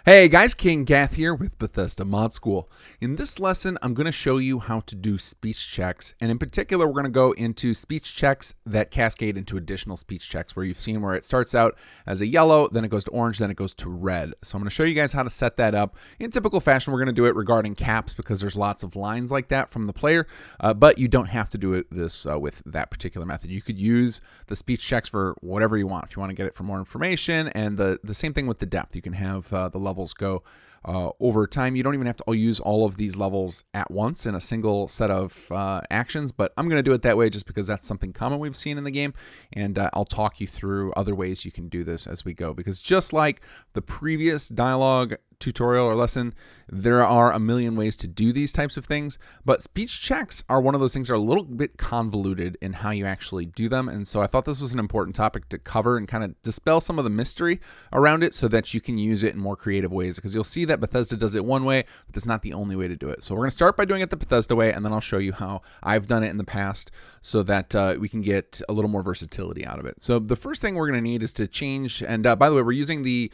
Hey guys, kinggath here with Bethesda Mod School. In this lesson, I'm going to show you how to do speech checks, and in particular, we're going to go into speech checks that cascade into additional speech checks, where you've seen where it starts out as a yellow, then it goes to orange, then it goes to red. So I'm going to show you guys how to set that up. In typical fashion, we're going to do it regarding caps because there's lots of lines like that from the player, but you don't have to do this with that particular method. You could use the speech checks for whatever you want. If you want to get it for more information, and the same thing with the depth. You can have the levels go over time. You don't even have to use all of these levels at once in a single set of actions, but I'm going to do it that way just because that's something common we've seen in the game, and I'll talk you through other ways you can do this as we go, because just like the previous dialogue tutorial or lesson, there are a million ways to do these types of things, but speech checks are one of those things that are a little bit convoluted in how you actually do them, and so I thought this was an important topic to cover and kind of dispel some of the mystery around it so that you can use it in more creative ways, because you'll see that Bethesda does it one way, but that's not the only way to do it. So we're going to start by doing it the Bethesda way, and then I'll show you how I've done it in the past so that we can get a little more versatility out of it. So the first thing we're going to need is to change, and by the way, we're using the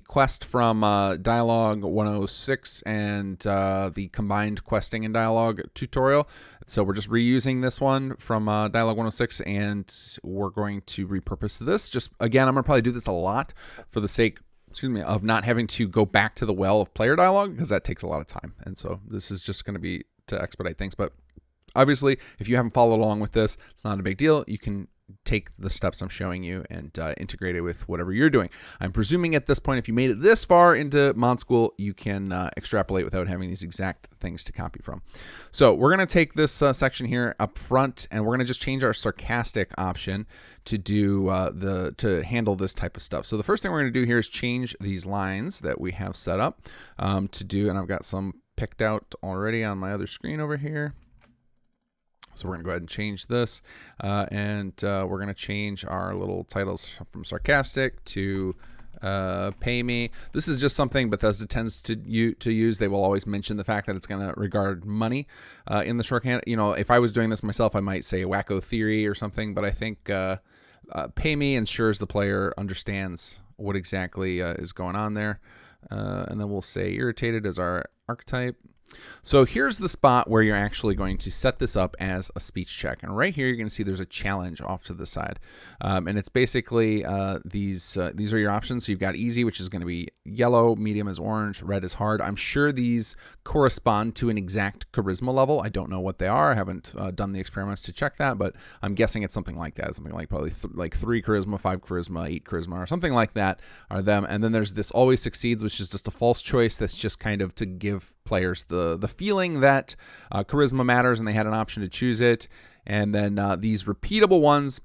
quest from Dialogue 106 and the combined questing and dialogue tutorial. So we're just reusing this one from Dialogue 106, and we're going to repurpose this. Just again, I'm going to probably do this a lot for the sake, of not having to go back to the well of player dialogue, because that takes a lot of time. And so this is just going to be to expedite things. But obviously, if you haven't followed along with this, it's not a big deal. You can take the steps I'm showing you and integrate it with whatever you're doing. I'm presuming at this point, if you made it this far into Mod School, you can extrapolate without having these exact things to copy from. So we're going to take this section here up front, and we're going to just change our sarcastic option to do to handle this type of stuff. So the first thing we're going to do here is change these lines that we have set up to do, and I've got some picked out already on my other screen over here. So we're going to go ahead and change this, and we're going to change our little titles from sarcastic to pay me. This is just something Bethesda tends to use. They will always mention the fact that it's going to regard money in the shorthand. You know, if I was doing this myself, I might say wacko theory or something, but I think pay me ensures the player understands what exactly is going on there. And then we'll say irritated as our archetype. So here's the spot where you're actually going to set this up as a speech check. And right here, you're going to see there's a challenge off to the side. And it's basically these are your options. So you've got easy, which is going to be yellow, medium is orange, red is hard. I'm sure these correspond to an exact charisma level. I don't know what they are. I haven't done the experiments to check that, but I'm guessing it's something like that. Something like probably like 3 charisma, 5 charisma, 8 charisma, or something like that are them. And then there's this always succeeds, which is just a false choice. That's just kind of to give players the feeling that charisma matters, and they had an option to choose it. And then these repeatable ones,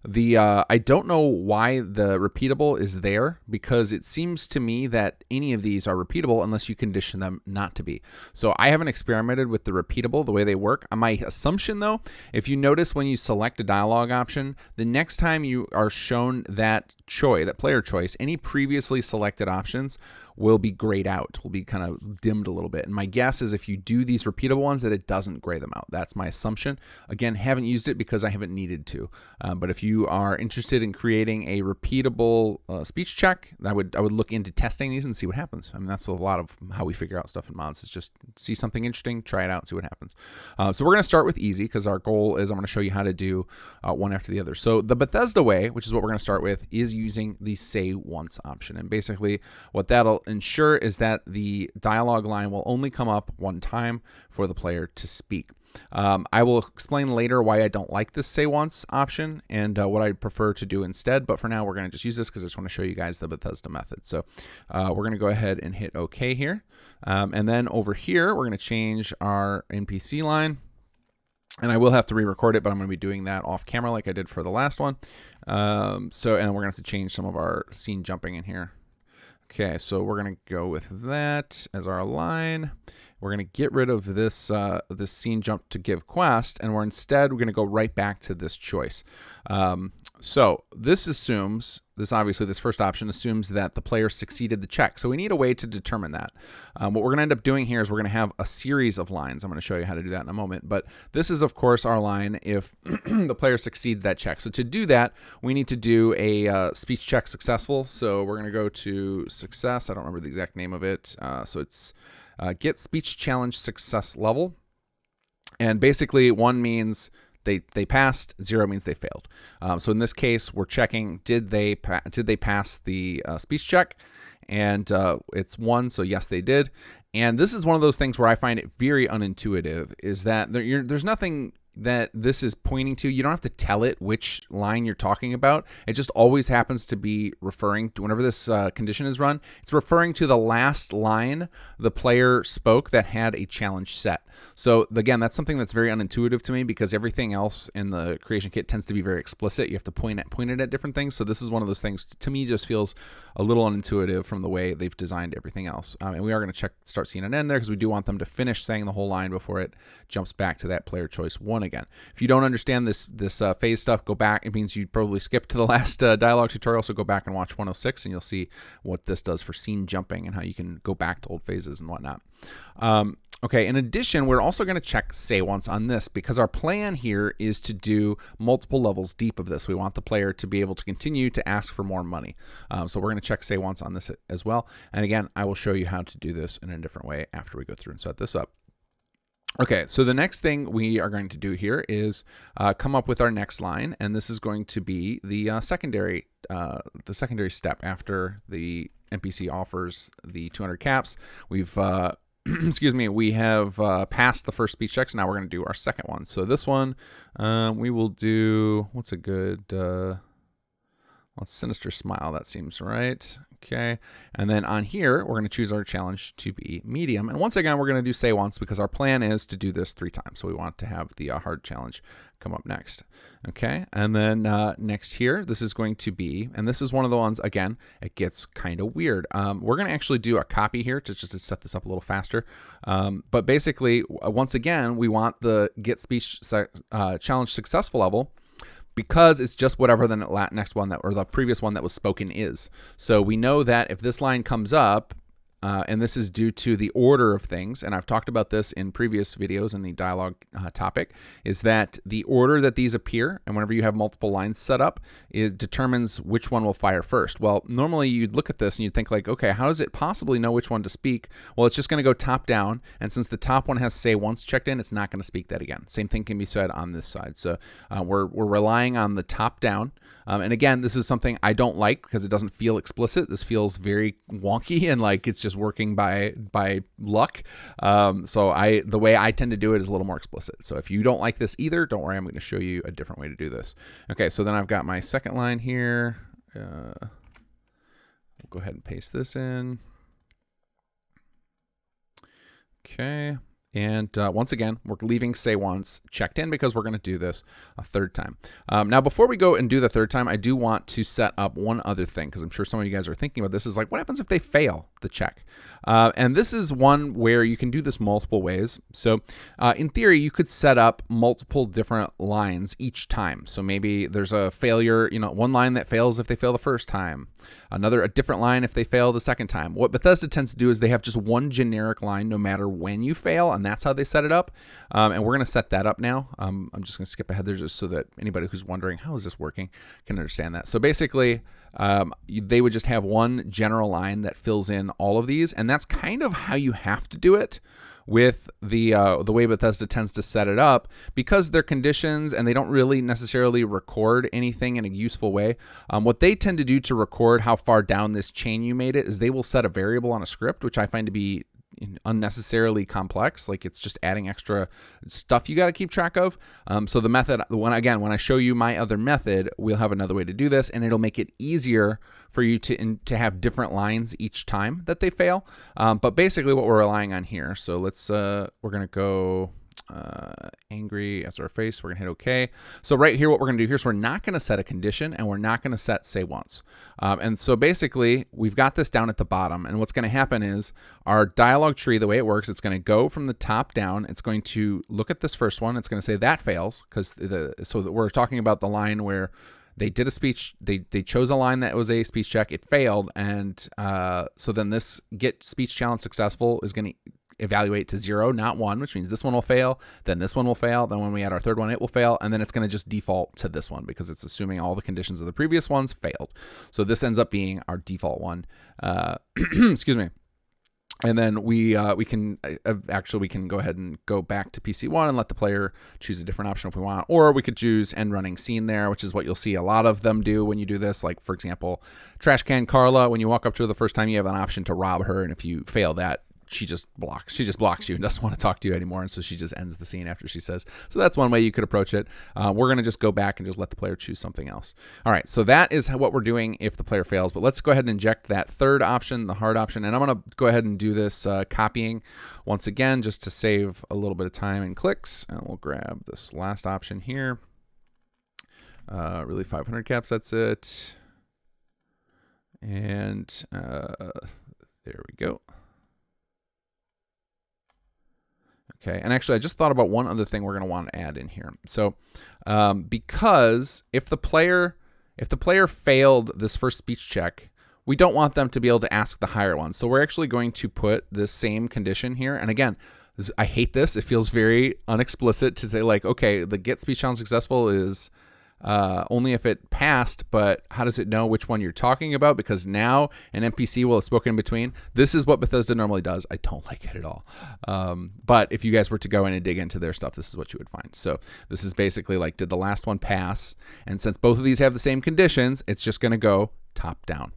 I don't know why the repeatable is there, because it seems to me that any of these are repeatable unless you condition them not to be. So I haven't experimented with the repeatable, the way they work. My assumption, though, if you notice when you select a dialogue option, the next time you are shown that player choice, any previously selected options will be grayed out, will be kind of dimmed a little bit. And my guess is if you do these repeatable ones, that it doesn't gray them out. That's my assumption. Again, haven't used it because I haven't needed to. But if you are interested in creating a repeatable speech check, I would look into testing these and see what happens. I mean, that's a lot of how we figure out stuff in mods. Is just see something interesting, try it out, and see what happens. So we're going to start with easy, because our goal is I'm going to show you how to do one after the other. So the Bethesda way, which is what we're going to start with, is using the say once option. And basically what that'll ensure is that the dialogue line will only come up one time for the player to speak. I will explain later why I don't like this say once option and what I prefer to do instead, but for now we're going to just use this because I just want to show you guys the Bethesda method. So we're going to go ahead and hit OK here, and then over here we're going to change our NPC line. And I will have to re-record it, but I'm going to be doing that off camera like I did for the last one. And we're going to have to change some of our scene jumping in here. Okay, so we're going to go with that as our line. we're going to get rid of this this scene jump to give quest, and we're going to go right back to this choice. So this assumes, this first option assumes that the player succeeded the check. So we need a way to determine that. What we're going to end up doing here is we're going to have a series of lines. I'm going to show you how to do that in a moment. But this is, of course, our line if the player succeeds that check. So to do that, we need to do a speech check successful. So we're going to go to success. I don't remember the exact name of it. So it's get speech challenge success level. And basically 1 means they passed, 0 means they failed. So in this case, we're checking, did they pass the speech check? And it's 1, so yes, they did. And this is one of those things where I find it very unintuitive, is that there's nothing that this is pointing to. You don't have to tell it which line you're talking about. It just always happens to be referring to, whenever this condition is run, it's referring to the last line the player spoke that had a challenge set. So again, that's something that's very unintuitive to me, because everything else in the creation kit tends to be very explicit. You have to point it at different things. So this is one of those things, to me, just feels a little unintuitive from the way they've designed everything else. And we are going to start seeing an end there, because we do want them to finish saying the whole line before it jumps back to that player choice 1 again. If you don't understand this phase stuff, go back. It means you probably skipped to the last dialogue tutorial, so go back and watch 106, and you'll see what this does for scene jumping and how you can go back to old phases and whatnot. Okay, in addition, we're also going to check say once on this, because our plan here is to do multiple levels deep of this. We want the player to be able to continue to ask for more money. So we're going to check say once on this as well. And again, I will show you how to do this in a different way after we go through and set this up. Okay, so the next thing we are going to do here is come up with our next line, and this is going to be the secondary step after the NPC offers the 200 caps. We've excuse me, we have passed the first speech checks. Now we're going to do our second one. So this one, we will do, what's a good, Sinister Smile. That seems right. Okay. And then on here, we're going to choose our challenge to be medium. And once again, we're going to do say once, because our plan is to do this 3 times. So we want to have the hard challenge come up next. Okay. And then next here, this is going to be, and this is one of the ones, again, it gets kind of weird. We're going to actually do a copy here just to set this up a little faster. But basically, once again, we want the get speech challenge successful level, because it's just whatever the next one or the previous one that was spoken is. So we know that if this line comes up, and this is due to the order of things, and I've talked about this in previous videos in the dialogue topic, is that the order that these appear, and whenever you have multiple lines set up, it determines which one will fire first. Well, normally you'd look at this and you'd think like, okay, how does it possibly know which one to speak? Well, it's just going to go top down, and since the top one has say once checked in, it's not going to speak that again. Same thing can be said on this side. So we're relying on the top down. And again, this is something I don't like, because it doesn't feel explicit. This feels very wonky and like it's just working by luck. So the way I tend to do it is a little more explicit. So if you don't like this either, don't worry, I'm going to show you a different way to do this. Okay, so then I've got my second line here. We'll go ahead and paste this in. Okay. And once again, we're leaving say once checked in, because we're going to do this a 3rd time. Now, before we go and do the 3rd time, I do want to set up one other thing, because I'm sure some of you guys are thinking about this, is like, what happens if they fail the check? And this is one where you can do this multiple ways. So in theory, you could set up multiple different lines each time. So maybe there's a failure, one line that fails if they fail the first time, a different line if they fail the second time. What Bethesda tends to do is they have just one generic line no matter when you fail, and that's how they set it up. And we're going to set that up now. I'm just going to skip ahead there just so that anybody who's wondering how is this working can understand that. So basically, they would just have one general line that fills in all of these, and that's kind of how you have to do it with the way Bethesda tends to set it up, because they're conditions and they don't really necessarily record anything in a useful way. What they tend to do to record how far down this chain you made it is they will set a variable on a script, which I find to be unnecessarily complex. Like, it's just adding extra stuff you got to keep track of. So the method, when I show you my other method, we'll have another way to do this, and it'll make it easier for you to have different lines each time that they fail. But basically what we're relying on here, so we're going to go, angry as our face. We're gonna hit OK. So right here, what we're gonna do here is we're not gonna set a condition, and we're not gonna set say once. And so basically, we've got this down at the bottom, and what's gonna happen is our dialog tree, the way it works, it's gonna go from the top down. It's going to look at this first one. It's gonna say that fails, because so that we're talking about the line where they did a speech, they chose a line that was a speech check, it failed, and so then this get speech challenge successful is going to evaluate to 0, not 1, which means this one will fail, then this one will fail, then when we add our third one, it will fail, and then it's going to just default to this one because it's assuming all the conditions of the previous ones failed. So this ends up being our default one. Excuse me. And then we can go ahead and go back to PC1 and let the player choose a different option if we want, or we could choose end running scene there, which is what you'll see a lot of them do when you do this. Like, for example, Trash Can Carla, when you walk up to her the first time, you have an option to rob her, and if you fail that, she just blocks you and doesn't want to talk to you anymore, and so she just ends the scene after she says. So that's one way you could approach it. We're going to just go back and just let the player choose something else. All right, so that is what we're doing if the player fails, but let's go ahead and inject that third option, the hard option, and I'm going to go ahead and do this copying once again just to save a little bit of time and clicks, and we'll grab this last option here. Really 500 caps, that's it. And there we go. Okay, and actually I just thought about one other thing we're going to want to add in here. So because if the player failed this first speech check, we don't want them to be able to ask the higher one. So we're actually going to put the same condition here. And again, I hate this. It feels very unexplicit to say, like, okay, the get speech challenge successful is only if it passed, but how does it know which one you're talking about? Because now an NPC will have spoken in between. This is what Bethesda normally does. I don't like it at all. But if you guys were to go in and dig into their stuff, this is what you would find. So this is basically like, did the last one pass? And since both of these have the same conditions, it's just going to go top down.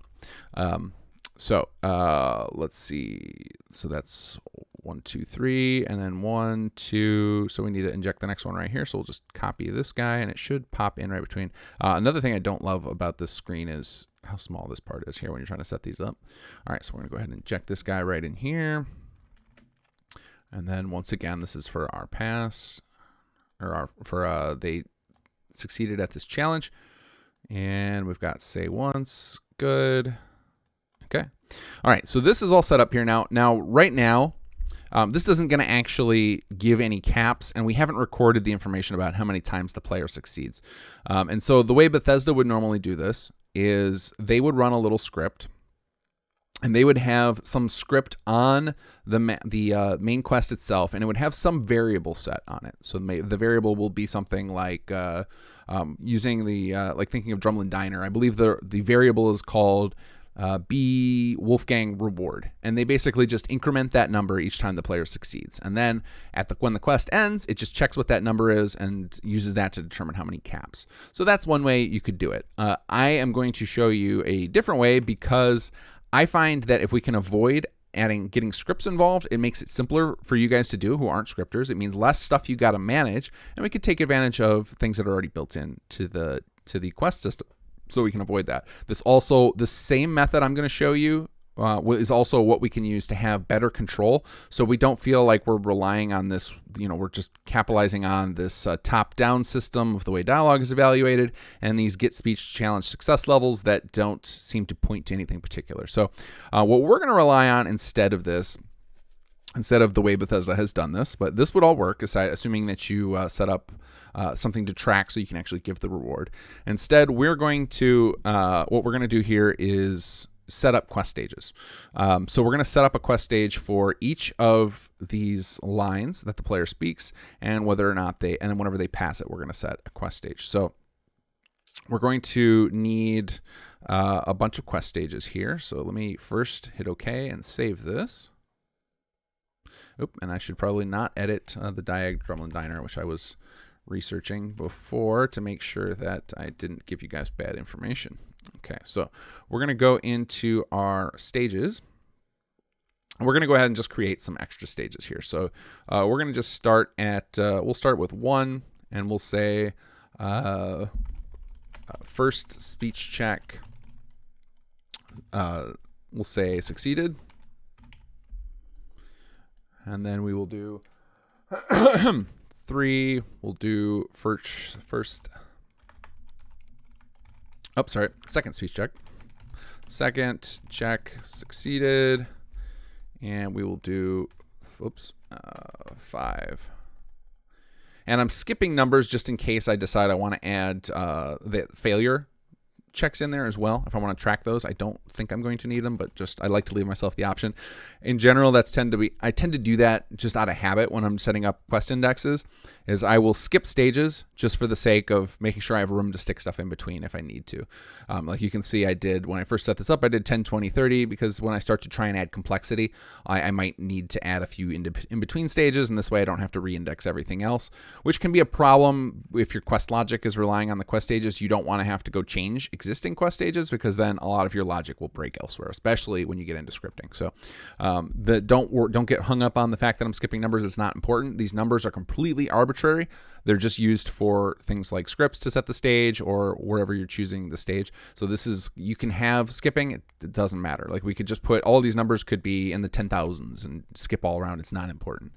Let's see. So that's 1, 2, 3, and then 1, 2. So we need to inject the next one right here. So we'll just copy this guy, and it should pop in right between. Another thing I don't love about this screen is how small this part is here when you're trying to set these up. All right, so we're going to go ahead and inject this guy right in here. And then once again, this is for our pass, or they succeeded at this challenge. And we've got say once. Good. Okay. All right, so this is all set up here now. Right now, this isn't going to actually give any caps, and we haven't recorded the information about how many times the player succeeds. And so the way Bethesda would normally do this is they would run a little script, and they would have some script on the main quest itself, and it would have some variable set on it. So the variable will be something like using like thinking of Drumlin Diner. I believe the variable is called B Wolfgang reward, and they basically just increment that number each time the player succeeds, and then when the quest ends, it just checks what that number is and uses that to determine how many caps. So that's one way you could do it. I am going to show you a different way, because I find that if we can avoid getting scripts involved, it makes it simpler for you guys to do who aren't scripters. It means less stuff you got to manage, and we could take advantage of things that are already built in to the quest system. So we can avoid that. The same method I'm going to show you is also what we can use to have better control. So we don't feel like we're relying on this, we're just capitalizing on this top-down system of the way dialogue is evaluated and these get speech challenge success levels that don't seem to point to anything particular. So what we're going to rely on instead of the way Bethesda has done this, but this would all work, assuming that you set up something to track so you can actually give the reward. Instead, what we're going to do here is set up quest stages. So we're going to set up a quest stage for each of these lines that the player speaks, and whether or not and then whenever they pass it, we're going to set a quest stage. So we're going to need a bunch of quest stages here. So let me first hit OK and save this. And I should probably not edit the diag Drumlin Diner, which I was researching before to make sure that I didn't give you guys bad information. Okay, so we're going to go into our stages. We're going to go ahead and just create some extra stages here. So we're going to just start at, we'll start with 1, and we'll say first speech check, we'll say succeeded. And then we will do 3, we'll do first. Oh, sorry, second speech check. Second check succeeded, and we will do, 5. And I'm skipping numbers just in case I decide I want to add the failure checks in there as well. If I want to track those, I don't think I'm going to need them, but just I like to leave myself the option. In general, I tend to do that just out of habit when I'm setting up quest indexes, is I will skip stages just for the sake of making sure I have room to stick stuff in between if I need to. Like you can see, I did, when I first set this up, I did 10, 20, 30, because when I start to try and add complexity, I might need to add a few in between stages, and this way I don't have to reindex everything else, which can be a problem if your quest logic is relying on the quest stages. You don't want to have to go change existing quest stages, because then a lot of your logic will break elsewhere, especially when you get into scripting. So don't get hung up on the fact that I'm skipping numbers. It's not important. These numbers are completely arbitrary. They're just used for things like scripts to set the stage or wherever you're choosing the stage. So this is, you can have skipping. It doesn't matter. Like we could just put all these numbers could be in the 10,000s and skip all around. It's not important.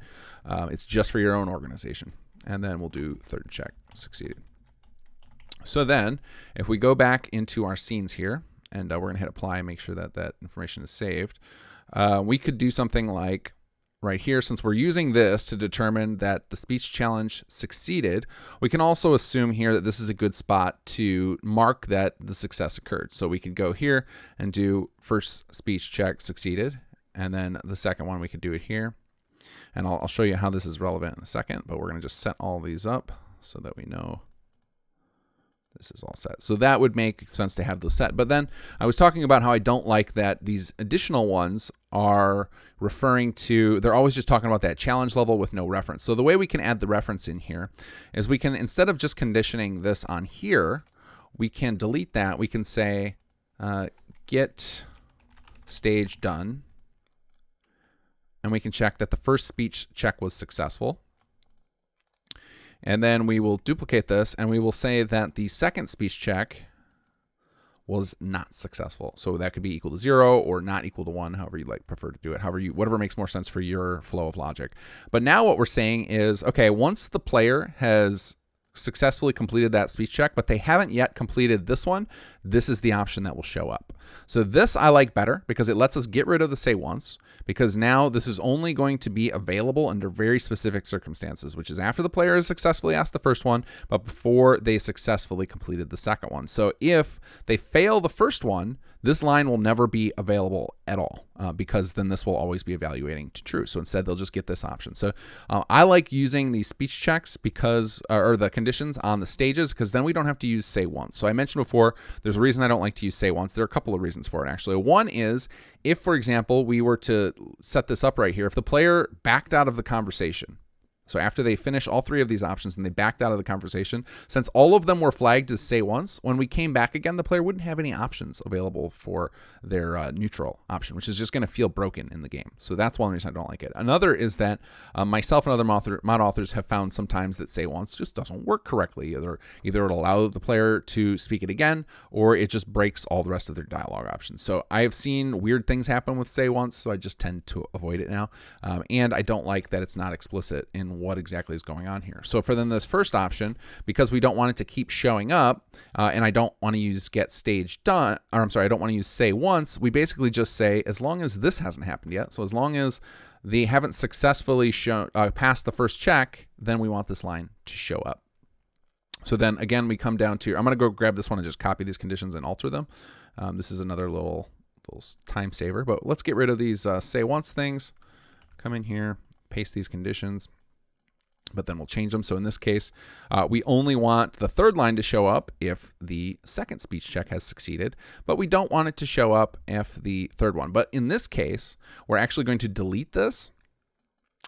It's just for your own organization. And then we'll do third check succeeded. So then if we go back into our scenes here, and we're going to hit apply and make sure that that information is saved, we could do something like right here, since we're using this to determine that the speech challenge succeeded, we can also assume here that this is a good spot to mark that the success occurred. So we could go here and do first speech check succeeded, and then the second one we could do it here. And I'll show you how this is relevant in a second, but we're going to just set all these up so that we know this is all set. So that would make sense to have those set. But then I was talking about how I don't like that these additional ones are referring to, they're always just talking about that challenge level with no reference. So the way we can add the reference in here is we can, instead of just conditioning this on here, we can delete that. We can say get stage done, and we can check that the first speech check was successful. And then we will duplicate this, and we will say that the second speech check was not successful. So that could be equal to 0 or not equal to 1, however you prefer to do it, whatever makes more sense for your flow of logic. But now what we're saying is, okay, once the player has successfully completed that speech check, but they haven't yet completed this one, this is the option that will show up. So this I like better because it lets us get rid of the say once, because now this is only going to be available under very specific circumstances, which is after the player has successfully asked the first one, but before they successfully completed the second one. So if they fail the first one, this line will never be available at all, because then this will always be evaluating to true. So instead, they'll just get this option. So I like using these speech checks because, or the conditions on the stages, because then we don't have to use say once. So I mentioned before, there's a reason I don't like to use say once. There are a couple of reasons for it, actually. One is if, for example, we were to set this up right here, if the player backed out of the conversation, so after they finish all three of these options and they backed out of the conversation, since all of them were flagged as say once, when we came back again, the player wouldn't have any options available for their neutral option, which is just going to feel broken in the game. So that's one reason I don't like it. Another is that myself and other mod authors have found sometimes that say once just doesn't work correctly. Either it'll allow the player to speak it again, or it just breaks all the rest of their dialogue options. So I have seen weird things happen with say once, so I just tend to avoid it now. And I don't like that it's not explicit in what exactly is going on here. So for then this first option, because we don't want it to keep showing up, and I don't want to use get stage done, or I'm sorry, I don't want to use say once, we basically just say as long as this hasn't happened yet, so as long as they haven't successfully shown passed the first check, then we want this line to show up. So then again, we come down to, I'm going to go grab this one and just copy these conditions and alter them. This is another little time saver, but let's get rid of these say once things. Come in here, paste these conditions, but then we'll change them. So in this case, we only want the third line to show up if the second speech check has succeeded, but we don't want it to show up if the third one. But in this case, we're actually going to delete this,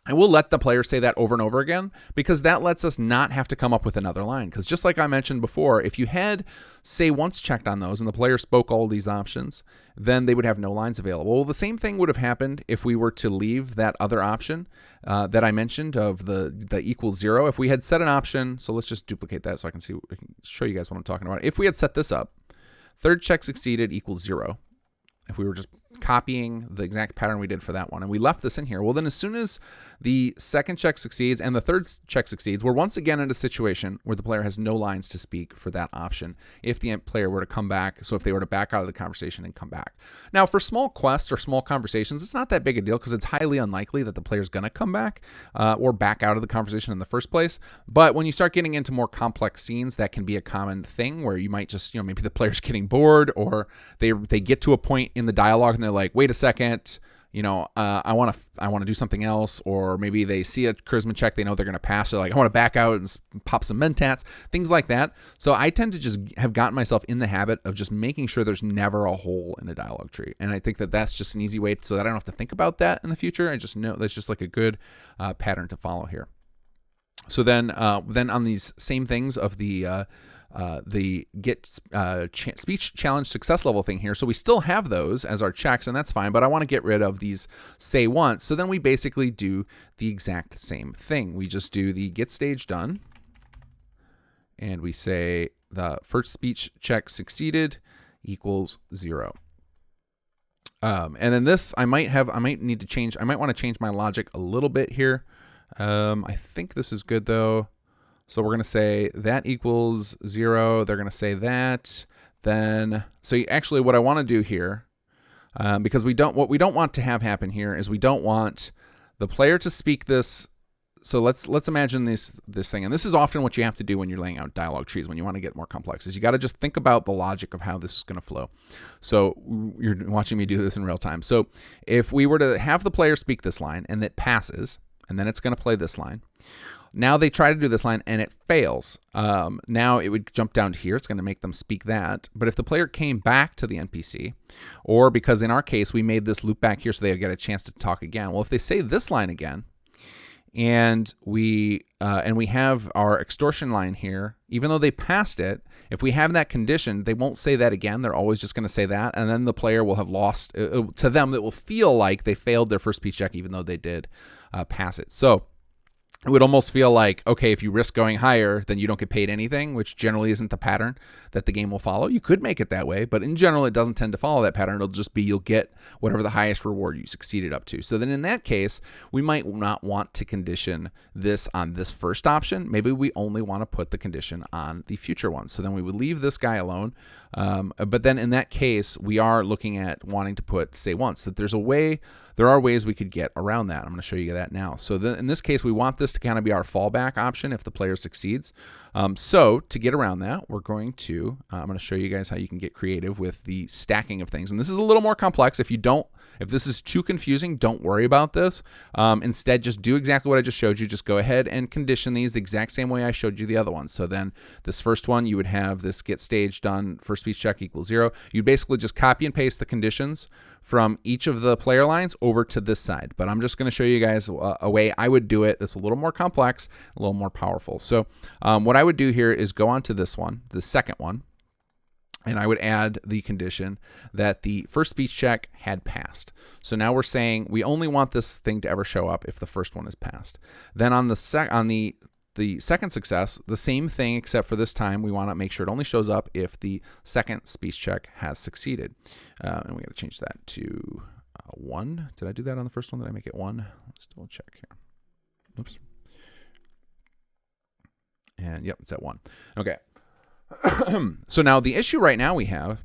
and we'll let the player say that over and over again, because that lets us not have to come up with another line. Because just like I mentioned before, if you had say once checked on those and the player spoke all these options, then they would have no lines available. Well, the same thing would have happened if we were to leave that other option that I mentioned of the equals 0. If we had set an option, so let's just duplicate that so I can show you guys what I'm talking about. If we had set this up, third check succeeded equals 0. If we were just copying the exact pattern we did for that one. And we left this in here. Well, then as soon as the second check succeeds and the third check succeeds, we're once again in a situation where the player has no lines to speak for that option if the player were to come back. So if they were to back out of the conversation and come back. Now, for small quests or small conversations, it's not that big a deal because it's highly unlikely that the player's going to come back or back out of the conversation in the first place. But when you start getting into more complex scenes, that can be a common thing where you might just, maybe the player's getting bored, or they get to a point in the dialogue and they're like, wait a second, I want to do something else. Or maybe they see a charisma check, they know they're going to pass. They're like, I want to back out and pop some mentats, things like that. So I tend to just have gotten myself in the habit of just making sure there's never a hole in a dialogue tree. And I think that that's just an easy way so that I don't have to think about that in the future. I just know that's just like a good pattern to follow here. So then on these same things of the get speech challenge success level thing here. So we still have those as our checks, and that's fine, but I want to get rid of these say once. So then we basically do the exact same thing. We just do the get stage done, and we say the first speech check succeeded equals 0. And then this, I might want to change my logic a little bit here. I think this is good though. So we're going to say that equals 0. They're going to say that. Then, so actually what I want to do here, because what we don't want to have happen here is we don't want the player to speak this. So let's imagine this thing. And this is often what you have to do when you're laying out dialogue trees, when you want to get more complex, is you got to just think about the logic of how this is going to flow. So you're watching me do this in real time. So if we were to have the player speak this line and it passes, and then it's going to play this line. Now they try to do this line and it fails. Now it would jump down to here. It's going to make them speak that. But if the player came back to the NPC, or because in our case we made this loop back here so they get a chance to talk again. Well, if they say this line again, and we have our extortion line here, even though they passed it, if we have that condition, they won't say that again. They're always just going to say that, and then the player will have lost. To them, it will feel like they failed their first speech check, even though they did pass it. So it would almost feel like, okay, if you risk going higher, then you don't get paid anything, which generally isn't the pattern that the game will follow. You could make it that way, but in general, it doesn't tend to follow that pattern. It'll just be you'll get whatever the highest reward you succeeded up to. So then in that case, we might not want to condition this on this first option. Maybe we only want to put the condition on the future one. So then we would leave this guy alone. But then in that case, we are looking at wanting to put say once. That there are ways we could get around that. I'm going to show you that now. So in this case, we want this to kind of be our fallback option if the player succeeds. So to get around that, we're going to, I'm going to show you guys how you can get creative with the stacking of things. And this is a little more complex. If this is too confusing, don't worry about this. Instead, just do exactly what I just showed you. Just go ahead and condition these the exact same way I showed you the other ones. So then this first one, you would have this get stage done, first speech check equals 0. You basically just copy and paste the conditions from each of the player lines over to this side. But I'm just going to show you guys a way I would do it that's a little more complex, a little more powerful. So what I would do here is go on to this one, the second one, and I would add the condition that the first speech check had passed. So now we're saying we only want this thing to ever show up if the first one is passed. Then on the second success, the same thing, except for this time we want to make sure it only shows up if the second speech check has succeeded. And we got to change that to 1. Did I do that on the first one? Did I make it 1? Let's double check here. Oops. And yep, it's at 1. Okay. So now the issue right now we have,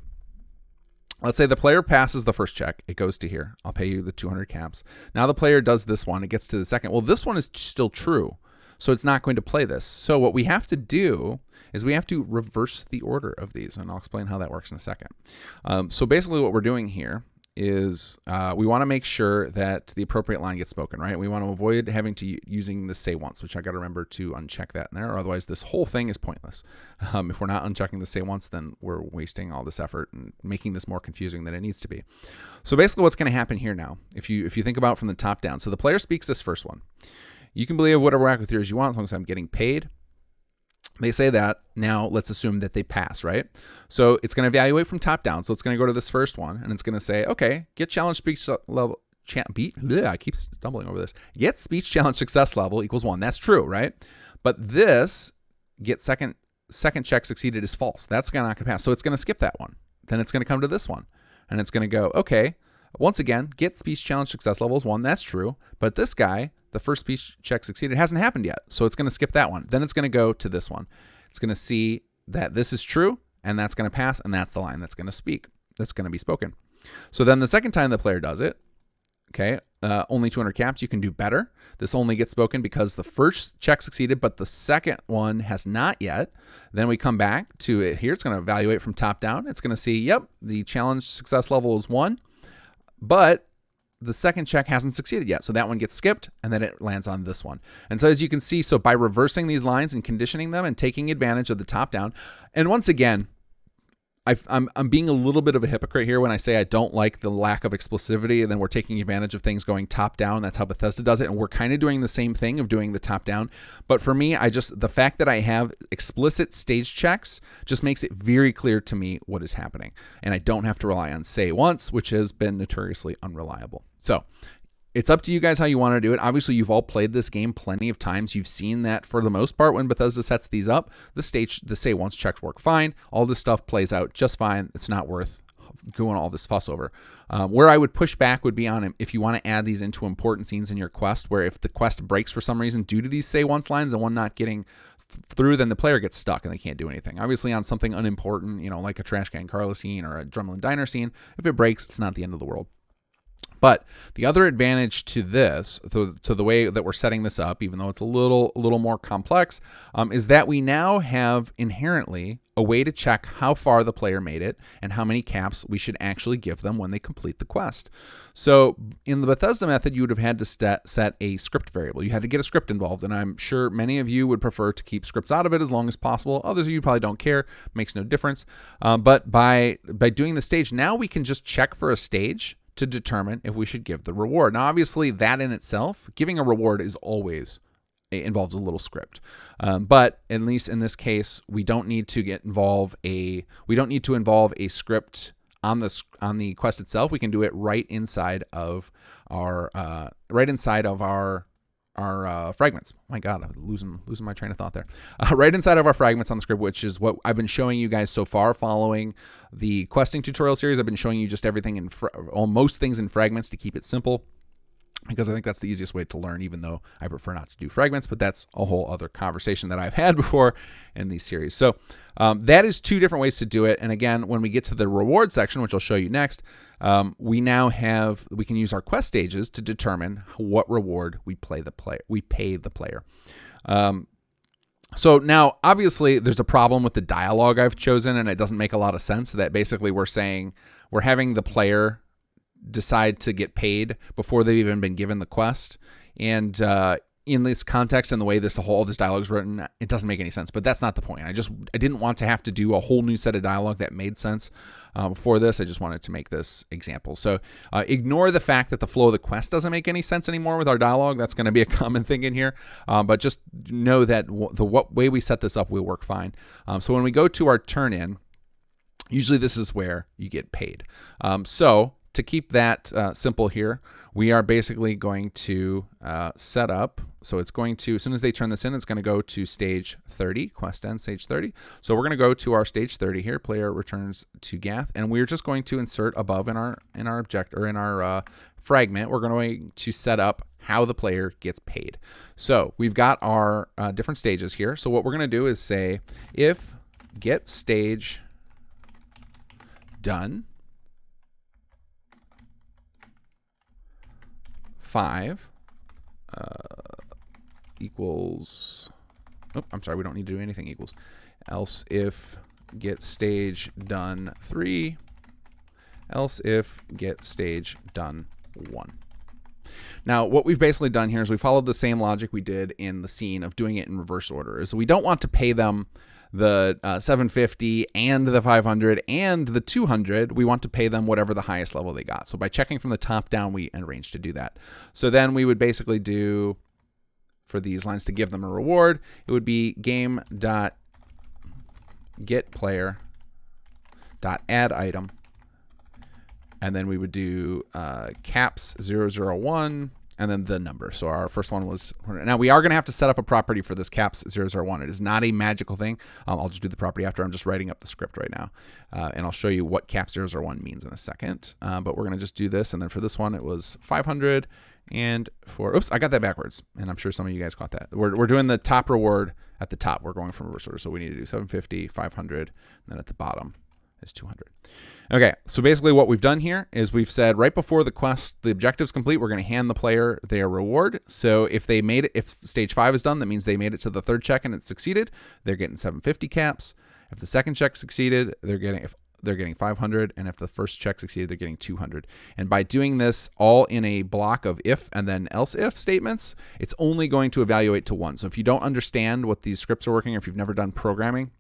let's say the player passes the first check. It goes to here. I'll pay you the 200 caps. Now the player does this one. It gets to the second. Well, this one is still true. So it's not going to play this. So what we have to do is we have to reverse the order of these. And I'll explain how that works in a second. So basically what we're doing here is we want to make sure that the appropriate line gets spoken, right? We want to avoid having to using the say once, which I got to remember to uncheck that in there, or otherwise this whole thing is pointless. If we're not unchecking the say once, then we're wasting all this effort and making this more confusing than it needs to be. So basically what's going to happen here now, if you think about it from the top down, so the player speaks this first one. You can believe whatever wacko theories you want as long as I'm getting paid. They say that. Now let's assume that they pass, right? So it's going to evaluate from top down. So it's going to go to this first one, and it's going to say, okay, get challenge speech level, I keep stumbling over this. Get speech challenge success level equals 1. That's true, right? But this get second check succeeded is false. That's not going to pass. So it's going to skip that one. Then it's going to come to this one, and it's going to go, okay, once again, get speech challenge success level is 1. That's true. But this guy, the first speech check succeeded, hasn't happened yet. So it's going to skip that one. Then it's going to go to this one. It's going to see that this is true, and that's going to pass, and that's the line that's going to speak. That's going to be spoken. So then the second time the player does it, okay, only 200 caps, you can do better. This only gets spoken because the first check succeeded, but the second one has not yet. Then we come back to it here. It's going to evaluate from top down. It's going to see, yep, the challenge success level is 1, but the second check hasn't succeeded yet. So that one gets skipped, and then it lands on this one. And so as you can see, so by reversing these lines and conditioning them and taking advantage of the top down, and once again, I'm being a little bit of a hypocrite here when I say I don't like the lack of explosivity, and then we're taking advantage of things going top down. That's how Bethesda does it, and we're kind of doing the same thing of doing the top down. But for me, the fact that I have explicit stage checks just makes it very clear to me what is happening, and I don't have to rely on say once, which has been notoriously unreliable. So it's up to you guys how you want to do it. Obviously, you've all played this game plenty of times. You've seen that for the most part when Bethesda sets these up, the say once checks work fine. All this stuff plays out just fine. It's not worth going all this fuss over. Where I would push back would be on if you want to add these into important scenes in your quest, where if the quest breaks for some reason due to these say once lines and one not getting through, then the player gets stuck and they can't do anything. Obviously, on something unimportant, like a Trash Can Carla scene or a Drumlin Diner scene, if it breaks, it's not the end of the world. But the other advantage to this, to the way that we're setting this up, even though it's a little more complex, is that we now have inherently a way to check how far the player made it and how many caps we should actually give them when they complete the quest. So in the Bethesda method, you would have had to set a script variable. You had to get a script involved, and I'm sure many of you would prefer to keep scripts out of it as long as possible. Others of you probably don't care. Makes no difference. But by doing the stage, now we can just check for a stage to determine if we should give the reward. Now, obviously, that in itself, giving a reward is always involves a little script. But at least in this case, we don't need to involve a script on the quest itself. We can do it right inside of our fragments. My God, I'm losing my train of thought there. Right inside of our fragments on the script, which is what I've been showing you guys so far following the questing tutorial series. I've been showing you just everything in most things in fragments to keep it simple, because I think that's the easiest way to learn, even though I prefer not to do fragments, but that's a whole other conversation that I've had before in these series. So that is 2 different ways to do it. And again, when we get to the reward section, which I'll show you next, we can use our quest stages to determine what reward we pay the player. So now, obviously, there's a problem with the dialogue I've chosen, and it doesn't make a lot of sense. That basically we're having the player decide to get paid before they've even been given the quest. And in this context and the way all this dialogue is written, it doesn't make any sense. But that's not the point. I didn't want to have to do a whole new set of dialogue that made sense for this. I just wanted to make this example. So ignore the fact that the flow of the quest doesn't make any sense anymore with our dialogue. That's going to be a common thing in here. But just know that the way we set this up will work fine. So when we go to our turn in, usually this is where you get paid. So to keep that simple here, we are basically going to set up. So it's going to, as soon as they turn this in, it's going to go to stage 30, quest end, stage 30. So we're going to go to our stage 30 here, player returns to Gath, and we're just going to insert above in our fragment, we're going to set up how the player gets paid. So we've got our different stages here. So what we're going to do is say if get stage done 5 equals, I'm sorry, we don't need to do anything equals. Else if get stage done 3, else if get stage done 1. Now, what we've basically done here is we followed the same logic we did in the scene of doing it in reverse order. Is we don't want to pay them the 750 and the 500 and the 200. We want to pay them whatever the highest level they got. So by checking from the top down, we arrange to do that. So then we would basically do, for these lines to give them a reward, it would be game.getPlayer.addItem. And then we would do caps 001, and then the number. So our first one was, now we are going to have to set up a property for this caps001. It is not a magical thing. I'll just do the property after. I'm just writing up the script right now. And I'll show you what caps001 means in a second. But we're going to just do this. And then for this one, it was 500. And for, oops, I got that backwards. And I'm sure some of you guys caught that. We're doing the top reward at the top. We're going from reverse order. So we need to do 750, 500, and then at the bottom is 200. Okay, so basically what we've done here is we've said right before the quest, the objective's complete, we're going to hand the player their reward. So if they made it, if stage 5 is done, that means they made it to the third check and it succeeded, they're getting 750 caps. If the second check succeeded, they're getting 500, and if the first check succeeded, they're getting 200. And by doing this all in a block of if and then else if statements, it's only going to evaluate to 1. So if you don't understand what these scripts are working, or if you've never done programming,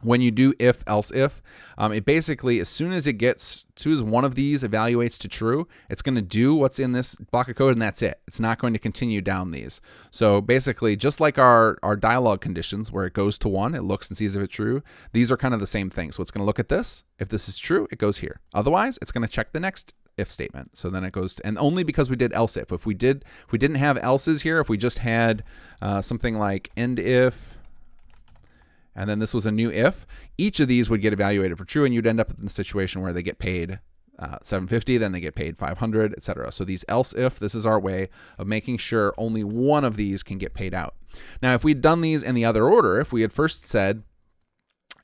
when you do if, else if, it basically, as soon as one of these evaluates to true, it's going to do what's in this block of code, and that's it. It's not going to continue down these. So basically, just like our dialogue conditions, where it goes to 1, it looks and sees if it's true, these are kind of the same thing. So it's going to look at this. If this is true, it goes here. Otherwise, it's going to check the next if statement. So then it goes to, and only because we did else if. If we didn't have else's here, if we just had something like end if, and then this was a new if, each of these would get evaluated for true, and you'd end up in the situation where they get paid 750, then they get paid 500, etc. So these else if, this is our way of making sure only one of these can get paid out. Now, if we'd done these in the other order, if we had first said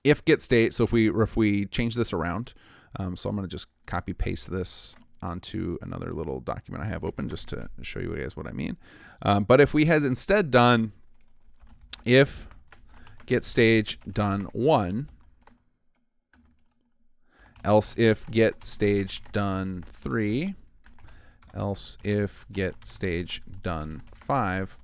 if get state, so if we change this around, so I'm going to just copy paste this onto another little document I have open just to show you guys what I mean. But if we had instead done if get stage done 1, else if get stage done 3, else if get stage done 5,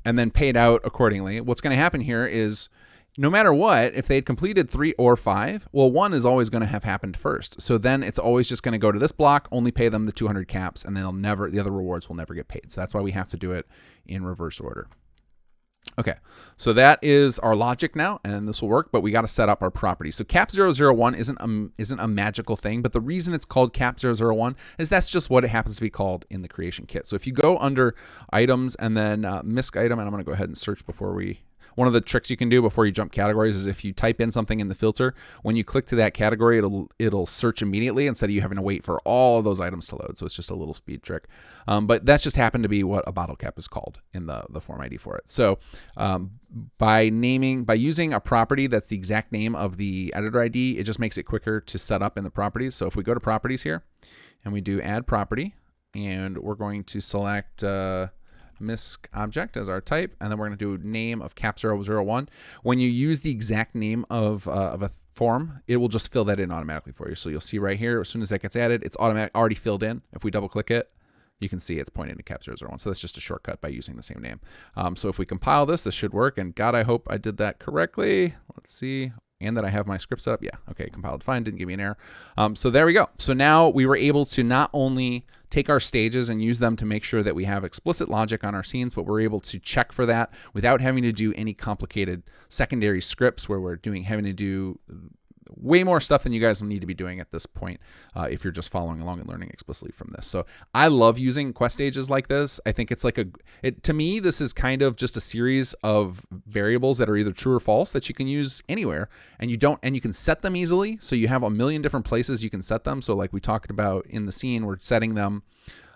and then paid out accordingly, what's going to happen here is no matter what, if they had completed 3 or 5, well, 1 is always going to have happened first. So then it's always just going to go to this block, only pay them the 200 caps, and the other rewards will never get paid. So that's why we have to do it in reverse order. Okay, so that is our logic now, and this will work, but we got to set up our property. So cap001 isn't a magical thing, but the reason it's called cap001 is that's just what it happens to be called in the creation kit. So if you go under items and then misc item, and I'm going to go ahead and search before we... One of the tricks you can do before you jump categories is if you type in something in the filter, when you click to that category, it'll search immediately instead of you having to wait for all of those items to load. So it's just a little speed trick. But that's just happened to be what a bottle cap is called in the form ID for it. So by using a property that's the exact name of the editor ID, it just makes it quicker to set up in the properties. So if we go to properties here and we do add property, and we're going to select misc object as our type, and then we're going to do name of cap001. When you use the exact name of a form, it will just fill that in automatically for you. So you'll see right here, as soon as that gets added, it's already filled in. If we double click it, you can see it's pointing to cap001. So that's just a shortcut by using the same name. So if we compile this should work. And God, I hope I did that correctly. Let's see. And that I have my script set up. Yeah, okay, compiled fine, didn't give me an error. So there we go. So now we were able to not only take our stages and use them to make sure that we have explicit logic on our scenes, but we're able to check for that without having to do any complicated secondary scripts where we're having to do way more stuff than you guys will need to be doing at this point if you're just following along and learning explicitly from this. So I love using quest stages like this. I think it's like to me, this is kind of just a series of variables that are either true or false that you can use anywhere, and you can set them easily. So you have a million different places you can set them. So like we talked about in the scene, we're setting them.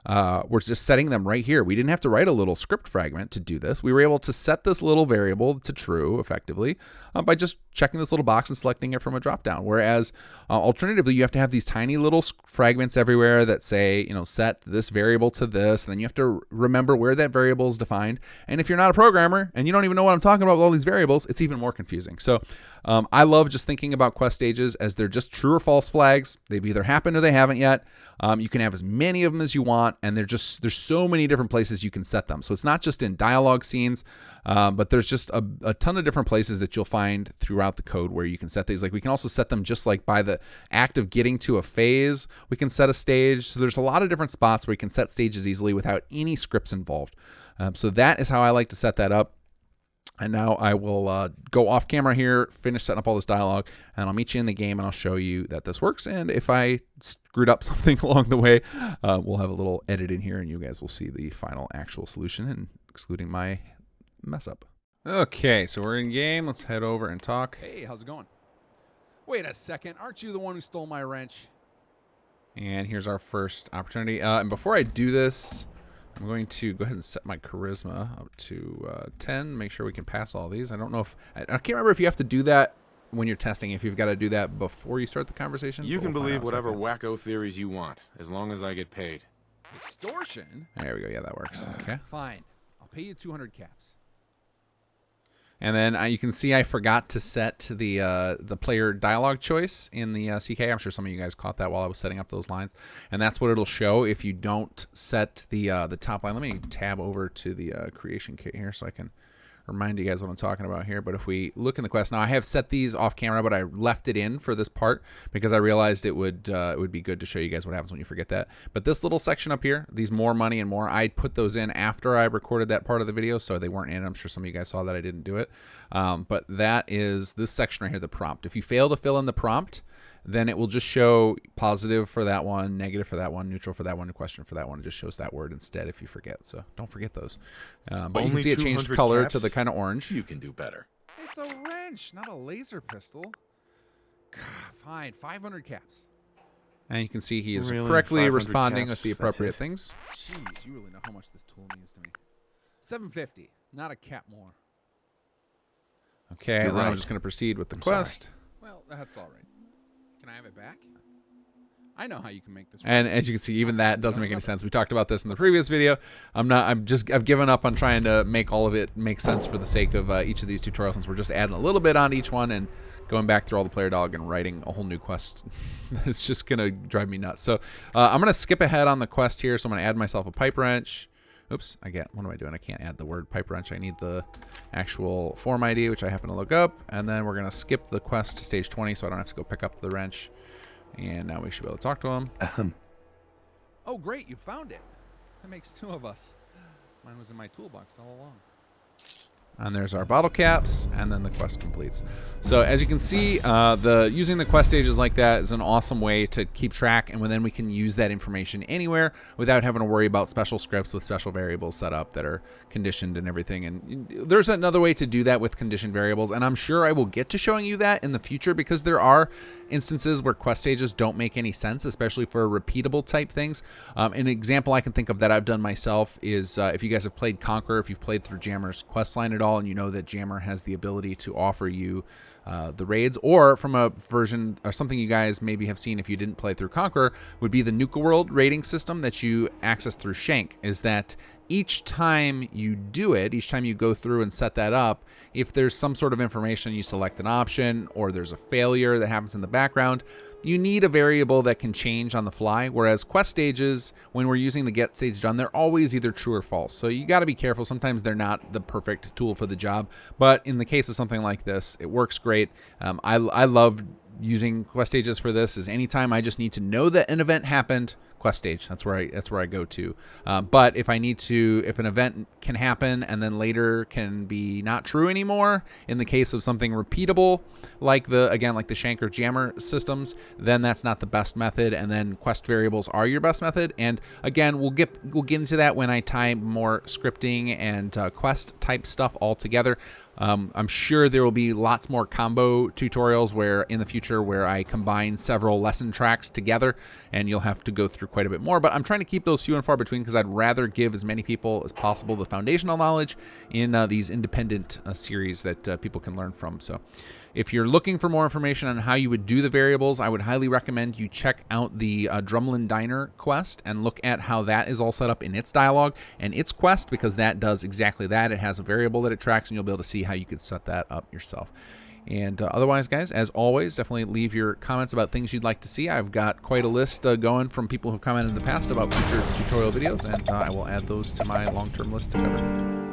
We're just setting them right here. We didn't have to write a little script fragment to do this. We were able to set this little variable to true effectively by just checking this little box and selecting it from a dropdown. Whereas alternatively, you have to have these tiny little fragments everywhere that say, set this variable to this, and then you have to remember where that variable is defined. And if you're not a programmer and you don't even know what I'm talking about with all these variables, it's even more confusing. So I love just thinking about quest stages as they're just true or false flags. They've either happened or they haven't yet. You can have as many of them as you want, and there's so many different places you can set them. So it's not just in dialogue scenes, but there's just a ton of different places that you'll find throughout the code where you can set these. Like we can also set them just like by the act of getting to a phase, we can set a stage. So there's a lot of different spots where you can set stages easily without any scripts involved. So that is how I like to set that up. And now I will go off camera here, finish setting up all this dialogue, and I'll meet you in the game, and I'll show you that this works. And if I screwed up something along the way, we'll have a little edit in here, and you guys will see the final actual solution, and excluding my mess up. Okay, so we're in game. Let's head over and talk. Hey, how's it going? Wait a second. Aren't you the one who stole my wrench? And here's our first opportunity. And before I do this, I'm going to go ahead and set my charisma up to 10. Make sure we can pass all these. I don't know if... I can't remember if you have to do that when you're testing, if you've got to do that before you start the conversation. You can believe whatever wacko theories you want, as long as I get paid. Extortion? There we go. Yeah, that works. Okay. Fine. I'll pay you 200 caps. And then you can see I forgot to set the player dialogue choice in the CK. I'm sure some of you guys caught that while I was setting up those lines. And that's what it'll show if you don't set the top line. Let me tab over to the creation kit here so I can remind you guys what I'm talking about here. But if we look in the quest, now I have set these off camera, but I left it in for this part because I realized it would be good to show you guys what happens when you forget that. But this little section up here, these more money and more, I put those in after I recorded that part of the video, so they weren't in. I'm sure some of you guys saw that I didn't do it. But that is this section right here, the prompt. If you fail to fill in the prompt, then it will just show positive for that one, negative for that one, neutral for that one, and question for that one. It just shows that word instead if you forget. So don't forget those. But you can see it changed color to the kind of orange. You can do better. It's a wrench, not a laser pistol. God, fine, 500 caps. And you can see he is Really? correctly 500 responding caps? with the appropriate things. Jeez, you really know how much this tool means to me. 750, not a cap more. Okay, You're and then I'm right. just going to proceed with the I'm quest. Well, that's all right. Can I have it back? I know how you can make this work. And as you can see, even that doesn't make any sense. We talked about this in the previous video. I've given up on trying to make all of it make sense for the sake of each of these tutorials, since we're just adding a little bit on each one and going back through all the player dialogue and writing a whole new quest. It's just going to drive me nuts. So I'm going to skip ahead on the quest here. So I'm going to add myself a pipe wrench. Oops, what am I doing? I can't add the word pipe wrench. I need the actual form ID, which I happen to look up. And then we're going to skip the quest to stage 20 so I don't have to go pick up the wrench. And now we should be able to talk to him. Oh, great, you found it. That makes two of us. Mine was in my toolbox all along. And there's our bottle caps, and then the quest completes. So as you can see, using the quest stages like that is an awesome way to keep track, and then we can use that information anywhere without having to worry about special scripts with special variables set up that are conditioned and everything. And there's another way to do that with conditioned variables, and I'm sure I will get to showing you that in the future, because there are instances where quest stages don't make any sense, especially for repeatable type things. An example I can think of that I've done myself is if you guys have played Conquer, if you've played through Jammer's quest line at all, and you know that Jammer has the ability to offer you the raids, or from a version or something you guys maybe have seen if you didn't play through Conquer, would be the RuinedWorld raiding system that you access through Shank. Is that each time you do it, each time you go through and set that up, if there's some sort of information, you select an option, or there's a failure that happens in the background, you need a variable that can change on the fly. Whereas quest stages, when we're using the get stage done, they're always either true or false. So you got to be careful. Sometimes they're not the perfect tool for the job. But in the case of something like this, it works great. I love using quest stages for this. Is anytime I just need to know that an event happened, quest stage. That's where I go to. But if an event can happen and then later can be not true anymore, in the case of something repeatable, like the Shank or Jammer systems, then that's not the best method. And then quest variables are your best method. And again, we'll get into that when I tie more scripting and quest type stuff all together. I'm sure there will be lots more combo tutorials in the future where I combine several lesson tracks together, and you'll have to go through quite a bit more. But I'm trying to keep those few and far between because I'd rather give as many people as possible the foundational knowledge in these independent series that people can learn from. So if you're looking for more information on how you would do the variables, I would highly recommend you check out the Drumlin Diner quest and look at how that is all set up in its dialogue and its quest, because that does exactly that. It has a variable that it tracks, and you'll be able to see how you could set that up yourself. And otherwise, guys, as always, definitely leave your comments about things you'd like to see. I've got quite a list going from people who've commented in the past about future tutorial videos, and I will add those to my long-term list to cover.